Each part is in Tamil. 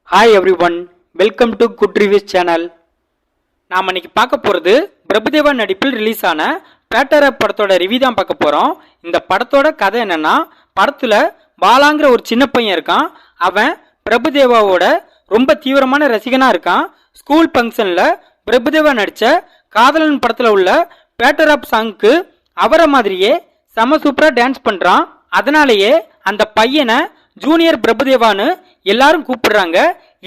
Hi every one, welcome to good reviews channel. நாம் இன்னைக்கு பார்க்க போகிறது பிரபுதேவா நடிப்பில் ரிலீஸ் ஆன பேட்டர படத்தோட ரிவ்யூ தான் பார்க்க போகிறோம். இந்த படத்தோட கதை என்னன்னா, படத்தில் பாலாங்கிற ஒரு சின்ன பையன் இருக்கான். அவன் பிரபுதேவாவோட ரொம்ப தீவிரமான ரசிகனாக இருக்கான். ஸ்கூல் ஃபங்க்ஷனில் பிரபுதேவா நடித்த காதலன் படத்தில் உள்ள பேட்டர் ஆப் சாங்க்கு அவரை மாதிரியே செம சூப்பராக டான்ஸ் பண்ணுறான். அதனாலேயே அந்த பையனை ஜூனியர் பிரபுதேவான்னு எல்லாரும் கூப்பிடுறாங்க.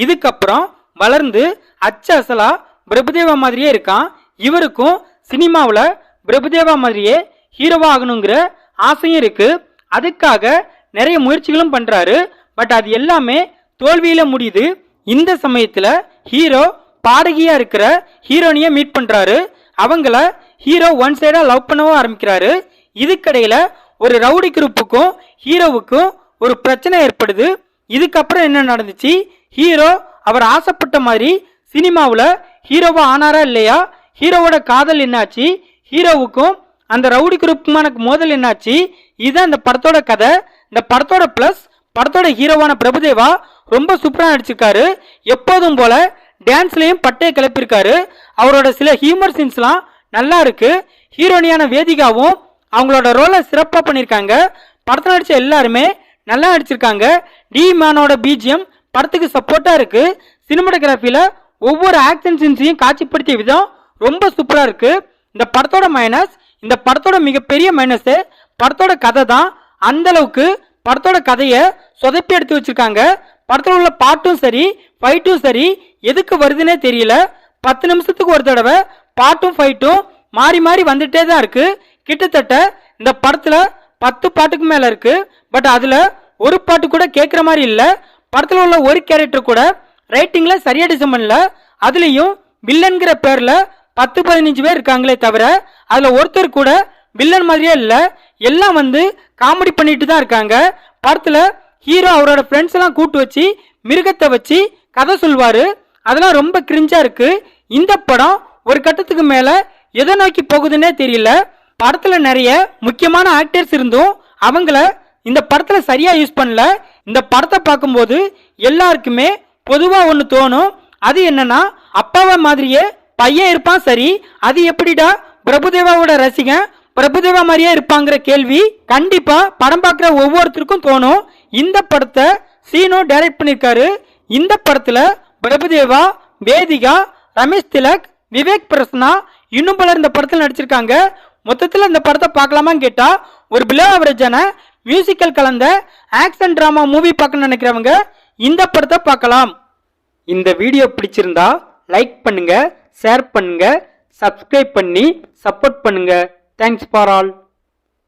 இதுக்கப்புறம் வளர்ந்து அச்சலா பிரபுதேவா மாதிரியே இருக்கான். இவருக்கும் சினிமாவில் பிரபுதேவா மாதிரியே ஹீரோவா ஆகணுங்கிற ஆசையும் இருக்கு. அதுக்காக நிறைய முயற்சிகளும் பண்றாரு. பட் அது எல்லாமே தோல்வியில முடியுது. இந்த சமயத்துல ஹீரோ பாடகியா இருக்கிற ஹீரோனிய மீட் பண்றாரு. அவங்கள ஹீரோ ஒன் சைடா லவ் பண்ணவும் ஆரம்பிக்கிறாரு. இதுக்கடையில ஒரு ரவுடி குரூப்புக்கும் ஹீரோவுக்கும் ஒரு பிரச்சனை ஏற்படுது. இதுக்கப்புறம் என்ன நடந்துச்சு, ஹீரோ அவர் ஆசைப்பட்ட மாதிரி சினிமாவில் ஹீரோவா ஆனாரா இல்லையா, ஹீரோவோட காதல் என்னாச்சு, ஹீரோவுக்கும் அந்த ரவுடி குரூப்புமான மோதல் என்னாச்சு, இதுதான் இந்த படத்தோட கதை. இந்த படத்தோட பிளஸ் படத்தோட ஹீரோவான பிரபுதேவா ரொம்ப சூப்பராக நடிச்சிருக்காரு. எப்போதும் போல டான்ஸ்லையும் பட்டையை கிளப்பியிருக்காரு. அவரோட சில ஹியூமர் சீன்ஸ்லாம் நல்லா இருக்கு. ஹீரோனியான வேதிகாவும் அவங்களோட ரோலை சிறப்பாக பண்ணியிருக்காங்க. படத்தில் நடித்த எல்லாருமே நல்லா நடிச்சிருக்காங்க. டி மேனோட பிஜிஎம் படத்துக்கு சப்போர்ட்டா இருக்கு. சினிமாட்டோகிராஃபில ஒவ்வொரு ஆக்ஷன் சீன்ஸையும் காட்சிப்படுத்திய விதம் ரொம்ப சூப்பரா இருக்கு. இந்த படத்தோட மைனஸ், இந்த படத்தோட மிகப்பெரிய மைனஸ் படத்தோட கதை தான். அந்த அளவுக்கு படத்தோட கதையை சொதப்பி எடுத்து வச்சிருக்காங்க. படத்தில் உள்ள பாட்டும் சரி ஃபைட்டும் சரி எதுக்கு வருதுன்னே தெரியல. 10 நிமிஷத்துக்கு ஒரு தடவை பாட்டும் ஃபைட்டும் மாறி மாறி வந்துட்டே தான் இருக்கு. கிட்டத்தட்ட இந்த படத்துல 10 பாட்டுக்கு மேல இருக்கு. பட் அதுல ஒரு பாட்டு கூட கேட்கிற மாதிரி இல்ல. படத்துல உள்ள ஒரு கேரக்டர் கூட ரைட்டிங்ல சரியா டிசைன் பண்ணல. அதுலயும் வில்லன்கிற பேர்ல 10-15 பேர் இருக்காங்களே தவிர அதுல ஒருத்தர் கூட வில்லன் மாதிரியே இல்ல. எல்லாம் காமெடி பண்ணிட்டு தான் இருக்காங்க. படத்துல ஹீரோ அவரோட ஃப்ரெண்ட்ஸ் எல்லாம் கூட்டு வச்சு மிருகத்தை வச்சு கதை சொல்வாரு. அதெல்லாம் ரொம்ப கிரிஞ்சா இருக்கு. இந்த படம் ஒரு கட்டத்துக்கு மேல எதை நோக்கி போகுதுன்னே தெரியல. படத்துல நிறைய முக்கியமான ஆக்டர்ஸ் இருந்தும் அவங்கள இந்த படத்துல சரியா யூஸ் பண்ணல. இந்த படத்தை பார்க்கும்போது எல்லாருக்குமே பொதுவா ஒண்ணு தோணும். அது என்னன்னா, அப்பாவை மாதிரியே பையன் இருப்பான், சரி அது எப்படிடா பிரபுதேவாவோட ரசிகன் பிரபுதேவா மாதிரியே இருப்பாங்கிற கேள்வி கண்டிப்பா படம் பார்க்குற ஒவ்வொருத்தருக்கும் தோணும். இந்த படத்தை சீனோ டைரக்ட் பண்ணிருக்காரு. இந்த படத்துல பிரபுதேவா, வேதிகா, ரமேஷ் திலக், விவேக் பிரசன்னா இன்னும் பலர் இந்த படத்தில் நடிச்சிருக்காங்க. மொத்தத்தில் இந்த படத்தை பார்க்கலாமான்னு கேட்டா ஒரு பிலோ ஆவரேஜான மியூசிக்கல் கலந்த ஆக்ஷன் டிராமா மூவி பார்க்கணும்னு நினைக்கிறவங்க இந்த படத்தை பார்க்கலாம். இந்த வீடியோ பிடிச்சிருந்தா லைக் பண்ணுங்க, ஷேர் பண்ணுங்க, சப்ஸ்கிரைப் பண்ணி சப்போர்ட் பண்ணுங்க. Thanks for all.